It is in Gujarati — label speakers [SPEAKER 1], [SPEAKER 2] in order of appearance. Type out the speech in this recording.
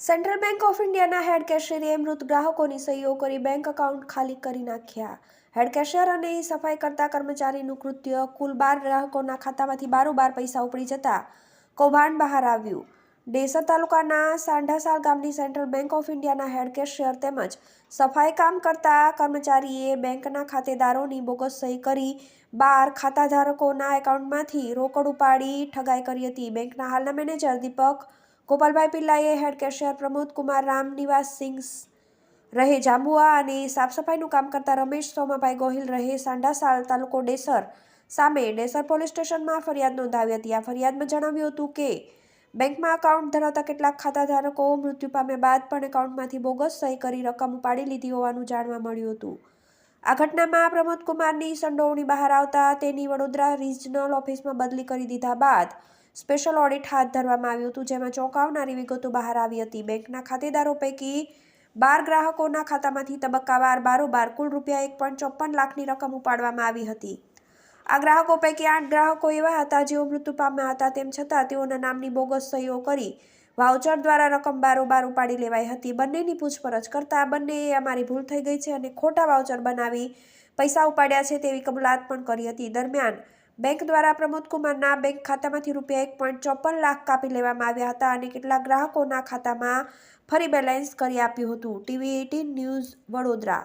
[SPEAKER 1] સેન્ટ્રલ બેંક ઓફ ઇન્ડિયાના હેડ કેશિયરે મૃત ગ્રાહકોની સહીઓ કરી બેંક એકાઉન્ટ ખાલી કરી નાખ્યા। હેડ કેશિયર અને સફાઈ કરતા કર્મચારીનું કૃત્ય કુલ 12 ગ્રાહકોના ખાતામાંથી બારોબાર પૈસા ઉપડી જતા કૌભાંડ બહાર આવ્યું। ડેસર તાલુકાના સાંઢાસાલ ગામની સેન્ટ્રલ બેંક ઓફ ઇન્ડિયાના હેડ કેશિયર તેમજ સફાઈ કામ કરતા કર્મચારીએ બેંકના ખાતેદારોની બોગસ સહી કરી 12 ખાતાધારકોના એકાઉન્ટમાંથી રોકડ ઉપાડી ઠગાઈ કરી હતી। બેંકના હાલના મેનેજર દીપક ગોપાલભાઈ પિલ્લાઈએ હેડ કેશિયર પ્રમોદ કુમાર રામનિવાસ સિંહ રહે જાંબુઆ અને સાફ સફાઈનું કામ કરતા રમેશ સોમાભાઈ ગોહિલ રહે સાંઢાસાલ તાલુકો ડેસર સામે ડેસર પોલીસ સ્ટેશનમાં ફરિયાદ નોંધાવી હતી। આ ફરિયાદમાં જણાવ્યું હતું કે બેંકમાં એકાઉન્ટ ધરાવતા કેટલાક ખાતાધારકો મૃત્યુ પામ્યા બાદ પણ એકાઉન્ટમાંથી બોગસ સહી કરી રકમ ઉપાડી લીધી હોવાનું જાણવા મળ્યું હતું। આ ઘટનામાં પ્રમોદ કુમારની સંડોવણી બહાર આવતા તેની વડોદરા રિજનલ ઓફિસમાં બદલી કરી દીધા બાદ સ્પેશિયલ ઓડિટ હાથ ધરવામાં આવ્યું હતું, જેમાં ચોંકાવનારી વિગતો બહાર આવી હતી। બેંકના ખાતેદારો પૈકી 12 ગ્રાહકોના ખાતામાંથી તબક્કાવાર બારોબાર કુલ ₹1.54 લાખની રકમ ઉપાડવામાં આવી હતી। આ ગ્રાહકો પૈકી 8 ગ્રાહકો એવા હતા જેઓ મૃત્યુ પામ્યા હતા, તેમ છતાં તેઓના નામની બોગસ સહીઓ કરી વાઉચર દ્વારા રકમ બારોબાર ઉપાડી લેવાઈ હતી। બંનેની પૂછપરછ કરતા બંનેએ અમારી ભૂલ થઈ ગઈ છે અને ખોટા વાઉચર બનાવી પૈસા ઉપાડ્યા છે તેવી કબૂલાત પણ કરી હતી। દરમિયાન બેંક દ્વારા પ્રમોદ કુમારના બેંક ખાતામાંથી ₹1.54 લાખ કાપી લેવામાં આવ્યા હતા અને કેટલાક ગ્રાહકોના ખાતામાં ફરી બેલેન્સ કરી આપ્યું હતું। TV18 news Vadodara.